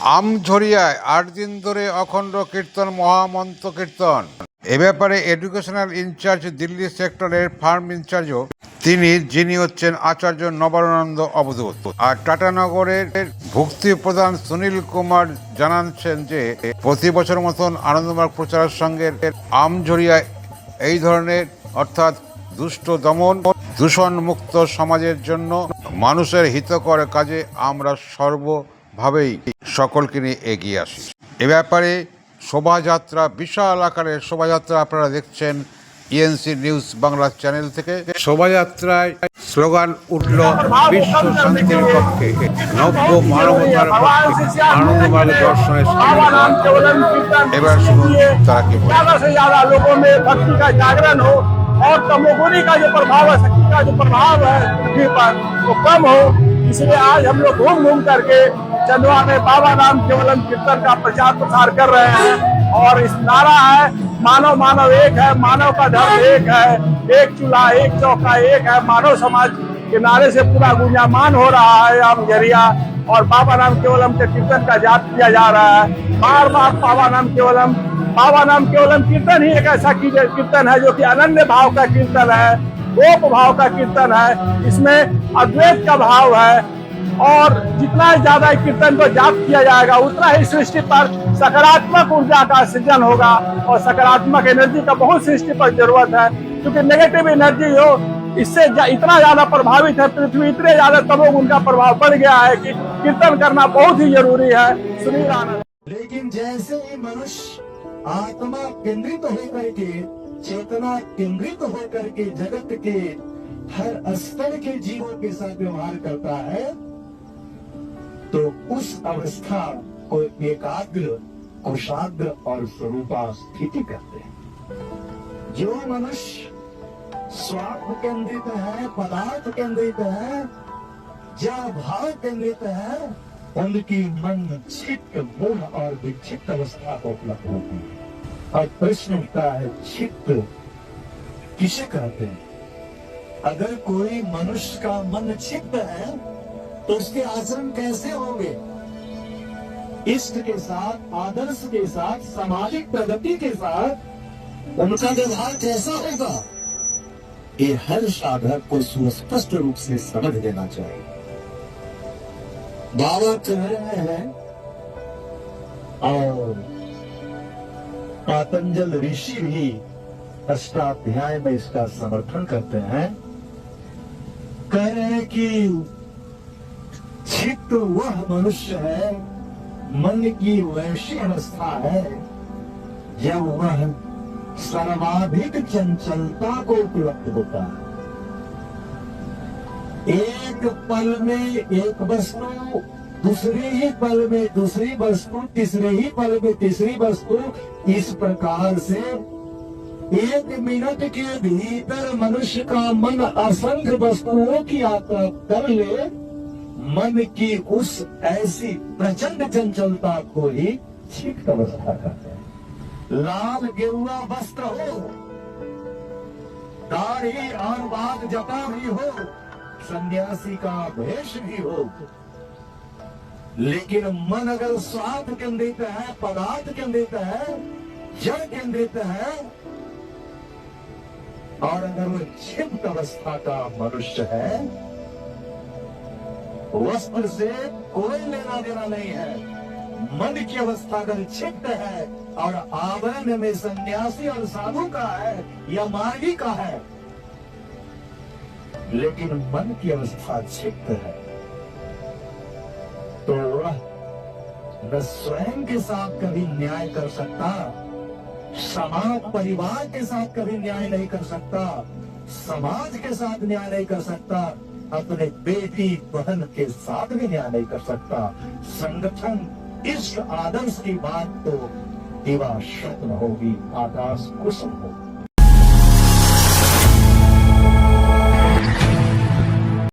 আমঝরিয়ায় ৮ দিন ধরে অখণ্ড কীর্তন, মহামন্ত্র কীর্তন। এ ব্যাপারে এডুকেশনাল ইনচার্জ দিল্লি সেক্টরের ফার্ম ইনচার্জও যিনি হচ্ছেন আচার্য নবানন্দ অবধূত। আর টাটানগরের ভক্তি প্রধান সুনীল কুমার জানাচ্ছেন যে প্রতি বছর মতন আনন্দমার্গ প্রচারের সঙ্গে আমঝরিয়ায় এই ধরনের অর্থাৎ দুষ্ট দমন, দূষণ মুক্ত সমাজের জন্য মানুষের হিতকর কাজে আমরা সর্বভাবেই সকলকে নিয়ে এগিয়ে আসি। এ ব্যাপারে শোভাযাত্রা, বিশাল আকারের শোভাযাত্রা আপনারা দেখছেন ইএনসি নিউজ বাংলা চ্যানেল থেকে। শোভাযাত্রায় স্লোগান উঠল বিশ্ব শান্তির পক্ষে, নব্য মানবতার পক্ষে, আনন্দমার্গ দর্শনের সামিল হওয়ার। এবার শুনুন তারা কি বলে। और तमोगुनी का जो प्रभाव है, शक्ति का जो प्रभाव है पृथ्वी पर वो कम हो, इसलिए आज हम लोग घूम घूम करके चंदवा में बाबा राम केवलम कीर्तन का प्रचार प्रसार कर रहे हैं। और इस नारा है मानव मानव एक है, मानव का धर्म एक है, एक चूल्हा एक चौका एक है। मानव समाज के नारे से पूरा गुंजायमान हो रहा है आमझरिया, और बाबा राम केवलम के कीर्तन का जाप किया जा रहा है। बार बार बाबा नाम केवलम कीर्तन ही एक ऐसा कीर्तन है जो कि अनन्य भाव का कीर्तन है, गोप भाव का कीर्तन है। इसमें अद्वैत का भाव है, और जितना ज्यादा कीर्तन को जाप किया जाएगा उतना ही सृष्टि पर सकारात्मक ऊर्जा का सृजन होगा। और सकारात्मक एनर्जी का बहुत सृष्टि पर जरूरत है, क्योंकि नेगेटिव एनर्जी हो इससे इतना ज्यादा प्रभावित है पृथ्वी, इतने ज्यादा तमोगुण का प्रभाव बढ़ गया है कि कीर्तन करना बहुत ही जरूरी है। सुनील आनंद। लेकिन जैसे ही मनुष्य आत्मा केंद्रित होकर के, चेतना केंद्रित होकर के जगत के हर स्तर के जीवों के साथ व्यवहार करता है, तो उस अवस्था को एकाग्र, कुशाग्र और स्वरूपा स्थिति कहते हैं। जो मनुष्य स्वार्थ केंद्रित है, पदार्थ केंद्रित है, या भाव केंद्रित है, उनकी मन चित्त, मूल और विक्षिप्त अवस्था को उपलब्ध होती है। और प्रश्न उठता है, चित्त किसे कहते हैं? अगर कोई मनुष्य का मन चित्त है तो उसके आचरण कैसे होंगे? इष्ट के साथ, आदर्श के साथ, सामाजिक प्रगति के साथ उनका व्यवहार कैसा होगा? ये हर साधक को सुस्पष्ट रूप से समझ लेना चाहिए। बाबा कह रहे हैं, और पातंजल ऋषि भी अष्टाध्याय में इसका समर्थन करते हैं। कह रहे हैं कि चित्त वह मनुष्य है, मन की वैसी अवस्था है जब वह सर्वाधिक चंचलता को उपलब्ध होता है। एक पल में एक वस्तु, दूसरे ही पल में दूसरी वस्तु, तीसरे ही पल में तीसरी वस्तु, इस प्रकार से 1 मिनट के भीतर मनुष्य का मन असंख्य वस्तुओं की यात्रा कर ले। मन की उस ऐसी प्रचंड चंचलता को ही चित्त अवस्था कहते हैं। लाल गेरुआ वस्त्र हो, दाढ़ी और बाल जपा भी हो, सन्यासी का भेष भी हो, लेकिन मन अगर स्वार्थ केंद्रित है, पदार्थ केंद्रित है, जड़ केंद्रित है, और अगर वो क्षिप्त अवस्था का मनुष्य है, वस्त्र से कोई लेना देना नहीं है। मन की अवस्था अगर क्षिप्त है और आवरण में सन्यासी और साधु का है या मार्गी का है, लेकिन मन की अवस्था क्षिप्त है, तो वह न स्वयं के साथ कभी न्याय कर सकता, समाज परिवार के साथ कभी न्याय नहीं कर सकता, समाज के साथ न्याय नहीं कर सकता, अपने बेटी बहन के साथ भी न्याय नहीं कर सकता। संगठन, इस आदर्श की बात तो दिवा शुक्ल होगी, आकाश कुसुम होगी।